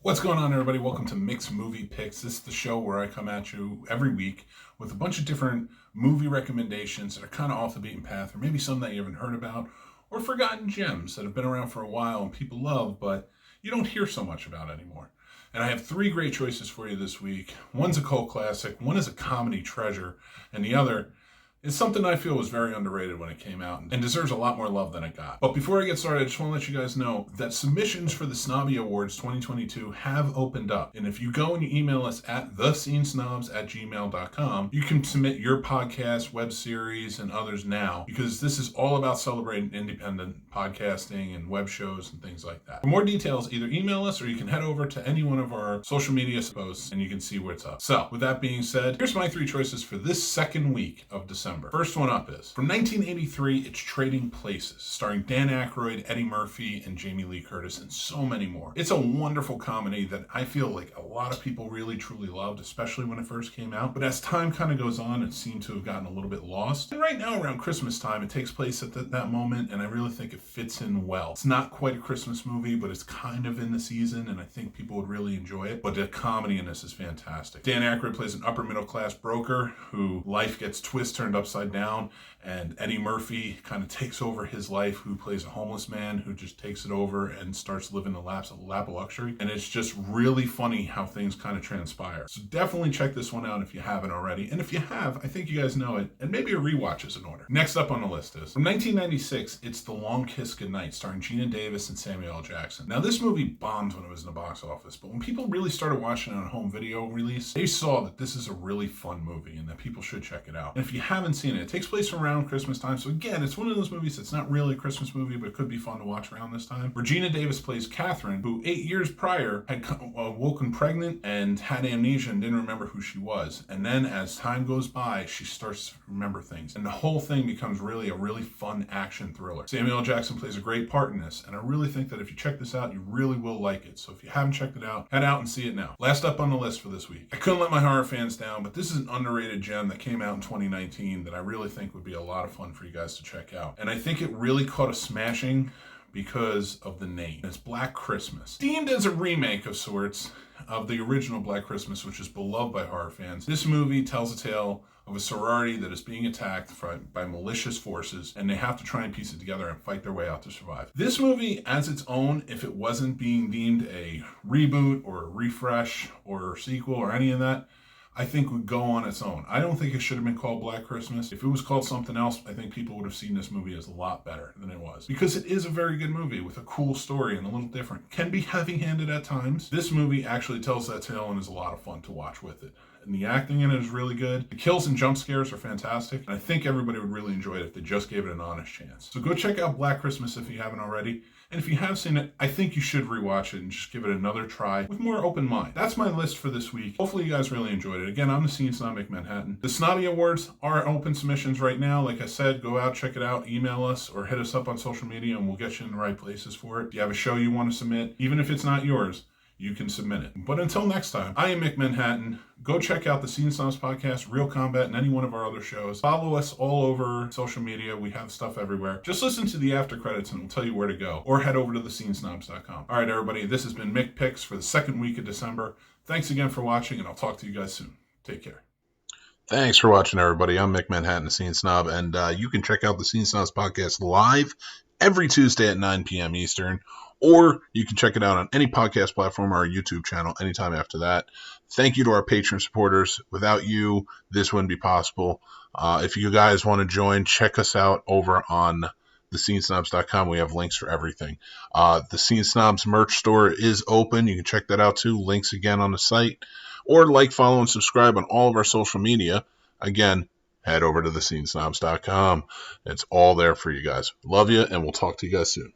What's going on, everybody? Welcome to Mick's Movie Picks. This is the show where I come at you every week with a bunch of different movie recommendations that are kind of off the beaten path, or maybe some that you haven't heard about, or forgotten gems that have been around for a while and people love, but you don't hear so much about anymore. And I have three great choices for you this week. One's a cult classic, one is a comedy treasure, and the other is something I feel was very underrated when it came out and deserves a lot more love than it got. But before I get started, I just want to let you guys know that submissions for the Snobby Awards 2022 have opened up. And if you go and you email us at thescenesnobs@gmail.com, you can submit your podcast, web series, and others now, because this is all about celebrating independent podcasting and web shows and things like that. For more details, either email us or you can head over to any one of our social media posts and you can see what's up. So, with that being said, here's my three choices for this second week of December. First one up is, from 1983, it's Trading Places, starring Dan Aykroyd, Eddie Murphy, and Jamie Lee Curtis, and so many more. It's a wonderful comedy that I feel like a lot of people really, truly loved, especially when it first came out. But as time kind of goes on, it seemed to have gotten a little bit lost. And right now, around Christmas time, it takes place at that moment, and I really think it fits in well. It's not quite a Christmas movie, but it's kind of in the season, and I think people would really enjoy it. But the comedy in this is fantastic. Dan Aykroyd plays an upper middle class broker who life gets turned upside down, and Eddie Murphy kind of takes over his life, who plays a homeless man who just takes it over and starts living the lap of luxury. And it's just really funny how things kind of transpire. So definitely check this one out if you haven't already. And if you have, I think you guys know it, and maybe a rewatch is in order. Next up on the list is, from 1996, it's The Long Kiss Goodnight, starring Gina Davis and Samuel L. Jackson. Now, this movie bombed when it was in the box office, but when people really started watching it on a home video release, they saw that this is a really fun movie and that people should check it out. And if you haven't seen it, it takes place around Christmas time. So again, it's one of those movies that's not really a Christmas movie, but it could be fun to watch around this time. Regina Davis plays Catherine, who 8 years prior had woken pregnant and had amnesia and didn't remember who she was. And then as time goes by, she starts to remember things. And the whole thing becomes really a really fun action thriller. Samuel L. Jackson plays a great part in this. And I really think that if you check this out, you really will like it. So if you haven't checked it out, head out and see it now. Last up on the list for this week. I couldn't let my horror fans down, but this is an underrated gem that came out in 2019 that I really think would be a lot of fun for you guys to check out. And I think it really caught a smashing because of the name. It's Black Christmas. Deemed as a remake of sorts of the original Black Christmas, which is beloved by horror fans, this movie tells a tale of a sorority that is being attacked by malicious forces, and they have to try and piece it together and fight their way out to survive. This movie, as its own, if it wasn't being deemed a reboot or a refresh or a sequel or any of that, I think would go on its own. I don't think it should have been called Black Christmas. If it was called something else, I think people would have seen this movie as a lot better than it was. Because it is a very good movie with a cool story and a little different. Can be heavy-handed at times. This movie actually tells that tale and is a lot of fun to watch with it. And the acting in it is really good. The kills and jump scares are fantastic. And I think everybody would really enjoy it if they just gave it an honest chance. So go check out Black Christmas if you haven't already. And if you have seen it, I think you should rewatch it and just give it another try with more open mind. That's my list for this week. Hopefully you guys really enjoyed it. Again, I'm the Scene Snob Mick Manhattan. The Snobby Awards are open submissions right now. Like I said, go out, check it out, email us, or hit us up on social media and we'll get you in the right places for it. If you have a show you want to submit, even if it's not yours, you can submit it. But until next time, I am Mick Manhattan. Go check out the Scene Snobs podcast, Real Combat, and any one of our other shows. Follow us all over social media. We have stuff everywhere. Just listen to the after credits and we'll tell you where to go. Or head over to thescenesnobs.com. All right, everybody, this has been Mick Picks for the second week of December. Thanks again for watching, and I'll talk to you guys soon. Take care. Thanks for watching, everybody. I'm Mick Manhattan, the Scene Snob, and you can check out the Scene Snobs podcast live every Tuesday at 9 p.m. Eastern, or you can check it out on any podcast platform or our YouTube channel anytime after that. Thank you to our Patreon supporters. Without you, this wouldn't be possible. If you guys want to join, check us out over on thescenesnobs.com. We have links for everything. The Scene Snobs merch store is open. You can check that out too. Links again on the site. Or like, follow, and subscribe on all of our social media. Again, head over to thescenesnobs.com. It's all there for you guys. Love you, and we'll talk to you guys soon.